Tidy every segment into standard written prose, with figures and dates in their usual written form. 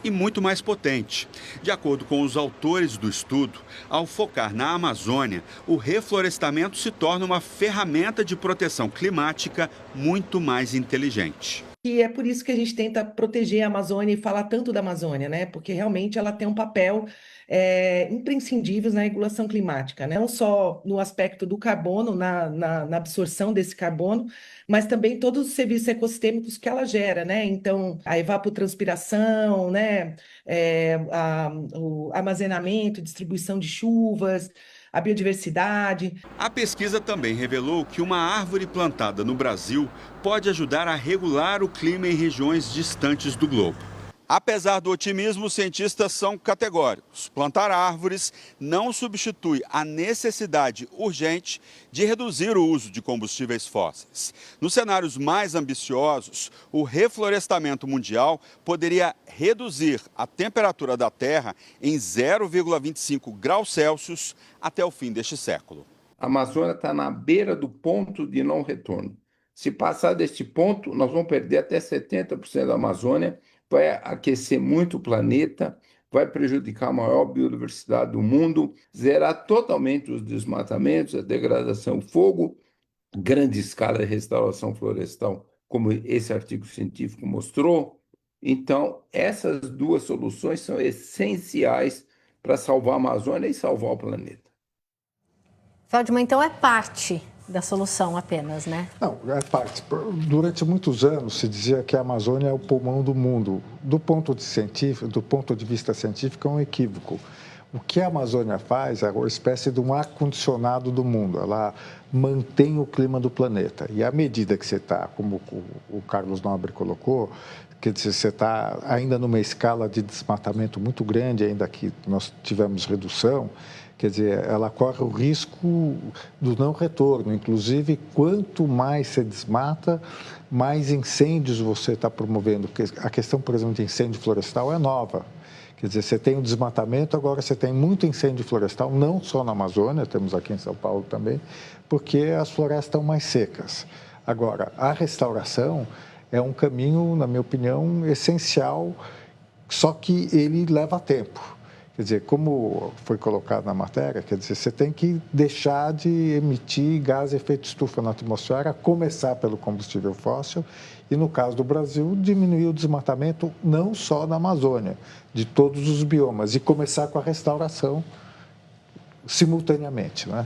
e muito mais potente. De acordo com os autores do estudo, ao focar na Amazônia, o reflorestamento se torna uma ferramenta de proteção climática muito mais inteligente. E é por isso que a gente tenta proteger a Amazônia e falar tanto da Amazônia, né? Porque realmente ela tem um papel imprescindível na regulação climática, né? Não só no aspecto do carbono, na absorção desse carbono, mas também todos os serviços ecossistêmicos que ela gera, né? Então, a evapotranspiração, né? O armazenamento, distribuição de chuvas, a biodiversidade. A pesquisa também revelou que uma árvore plantada no Brasil pode ajudar a regular o clima em regiões distantes do globo. Apesar do otimismo, os cientistas são categóricos. Plantar árvores não substitui a necessidade urgente de reduzir o uso de combustíveis fósseis. Nos cenários mais ambiciosos, o reflorestamento mundial poderia reduzir a temperatura da Terra em 0,25 graus Celsius até o fim deste século. A Amazônia está na beira do ponto de não retorno. Se passar deste ponto, nós vamos perder até 70% da Amazônia, vai aquecer muito o planeta, vai prejudicar a maior biodiversidade do mundo, zerar totalmente os desmatamentos, a degradação, o fogo, grande escala de restauração florestal, como esse artigo científico mostrou. Então, essas duas soluções são essenciais para salvar a Amazônia e salvar o planeta. Feldman, então é parte da solução apenas, né? Não, é parte. Durante muitos anos se dizia que a Amazônia é o pulmão do mundo. Do ponto de vista científico, é um equívoco. O que a Amazônia faz é uma espécie de um ar-condicionado do mundo. Ela mantém o clima do planeta. E à medida que você está, como o Carlos Nobre colocou, quer dizer, você está ainda numa escala de desmatamento muito grande, ainda que nós tivemos redução, quer dizer, ela corre o risco do não retorno. Inclusive, quanto mais você desmata, mais incêndios você está promovendo. A questão, por exemplo, de incêndio florestal é nova. Quer dizer, você tem o desmatamento, agora você tem muito incêndio florestal, não só na Amazônia, temos aqui em São Paulo também, porque as florestas estão mais secas. Agora, a restauração é um caminho, na minha opinião, essencial, só que ele leva tempo. Quer dizer, como foi colocado na matéria, quer dizer, você tem que deixar de emitir gás de efeito estufa na atmosfera, começar pelo combustível fóssil e, no caso do Brasil, diminuir o desmatamento não só na Amazônia, de todos os biomas, e começar com a restauração simultaneamente, né?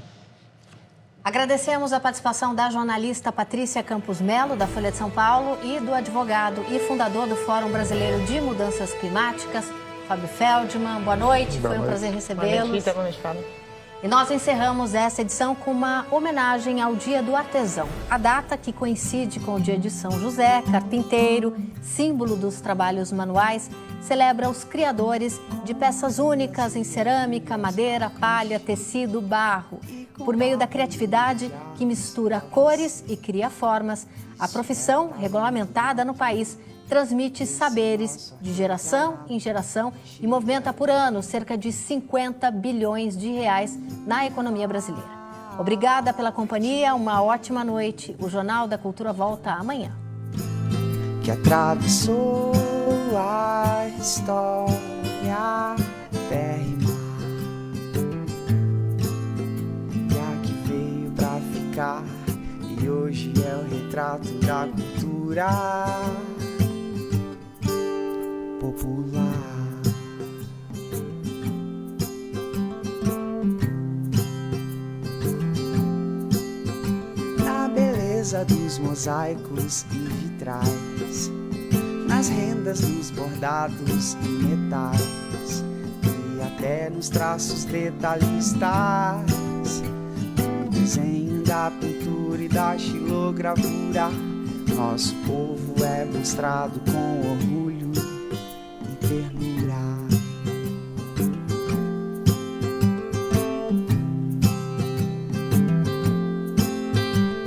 Agradecemos a participação da jornalista Patrícia Campos Melo, da Folha de São Paulo, e do advogado e fundador do Fórum Brasileiro de Mudanças Climáticas, Fábio Feldman. Boa noite, foi um prazer recebê-los. Boa noite, Fábio. E nós encerramos essa edição com uma homenagem ao Dia do Artesão. A data, que coincide com o dia de São José, carpinteiro, símbolo dos trabalhos manuais, celebra os criadores de peças únicas em cerâmica, madeira, palha, tecido, barro. Por meio da criatividade que mistura cores e cria formas, a profissão, regulamentada no país, transmite saberes de geração em geração e movimenta por ano cerca de 50 bilhões de reais na economia brasileira. Obrigada pela companhia, uma ótima noite. O Jornal da Cultura volta amanhã. Que atravessou a história, terra e mar, e a que veio pra ficar, e hoje é o retrato da cultura popular. Na beleza dos mosaicos e vitrais, nas rendas, nos bordados e metais, e até nos traços detalhistas, no desenho da pintura e da xilogravura, nosso povo é mostrado com orgulho e ternura.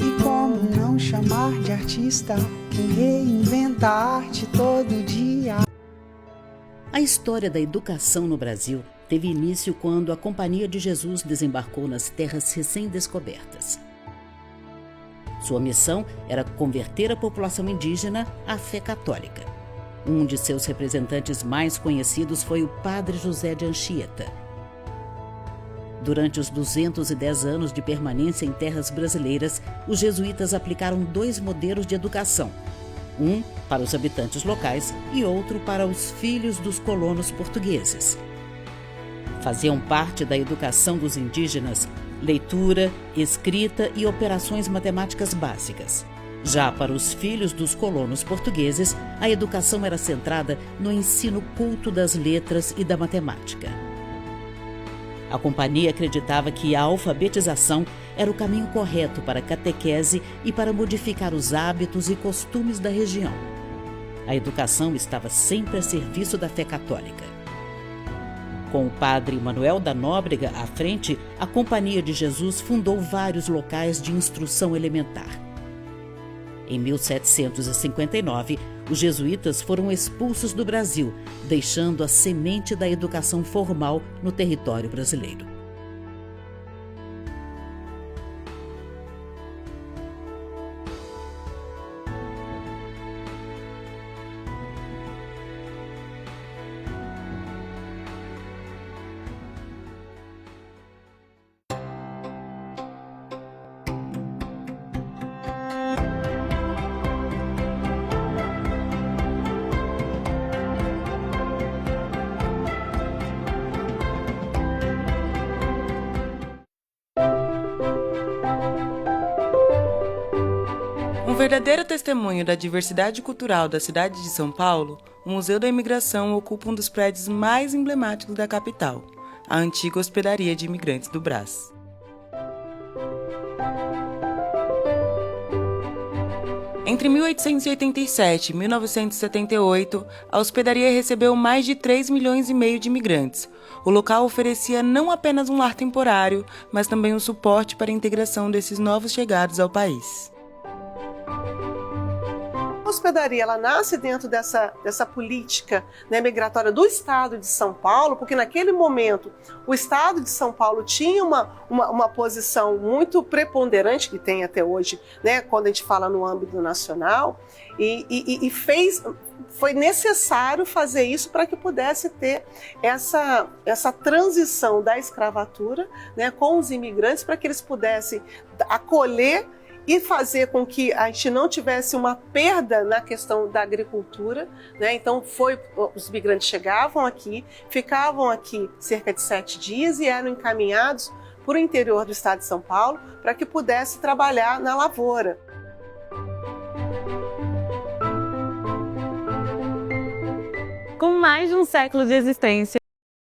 E como não chamar de artista quem reinventa a arte todo dia? A história da educação no Brasil teve início quando a Companhia de Jesus desembarcou nas terras recém-descobertas. Sua missão era converter a população indígena à fé católica. Um de seus representantes mais conhecidos foi o Padre José de Anchieta. Durante os 210 anos de permanência em terras brasileiras, os jesuítas aplicaram 2 modelos de educação. Um para os habitantes locais e outro para os filhos dos colonos portugueses. Faziam parte da educação dos indígenas leitura, escrita e operações matemáticas básicas. Já para os filhos dos colonos portugueses, a educação era centrada no ensino culto das letras e da matemática. A companhia acreditava que a alfabetização era o caminho correto para a catequese e para modificar os hábitos e costumes da região. A educação estava sempre a serviço da fé católica. Com o padre Manuel da Nóbrega à frente, a Companhia de Jesus fundou vários locais de instrução elementar. Em 1759, os jesuítas foram expulsos do Brasil, deixando a semente da educação formal no território brasileiro. Um verdadeiro testemunho da diversidade cultural da cidade de São Paulo, o Museu da Imigração ocupa um dos prédios mais emblemáticos da capital, a antiga hospedaria de imigrantes do Brás. Entre 1887 e 1978, a hospedaria recebeu mais de 3,5 milhões de imigrantes. O local oferecia não apenas um lar temporário, mas também um suporte para a integração desses novos chegados ao país. A hospedaria ela nasce dentro dessa política, né, migratória do Estado de São Paulo, porque naquele momento o Estado de São Paulo tinha uma posição muito preponderante, que tem até hoje, né, quando a gente fala no âmbito nacional, foi necessário fazer isso para que pudesse ter essa transição da escravatura, né, com os imigrantes, para que eles pudessem acolher e fazer com que a gente não tivesse uma perda na questão da agricultura, né? Então os migrantes chegavam aqui, ficavam aqui cerca de 7 dias e eram encaminhados para o interior do estado de São Paulo para que pudesse trabalhar na lavoura. Com mais de um século de existência,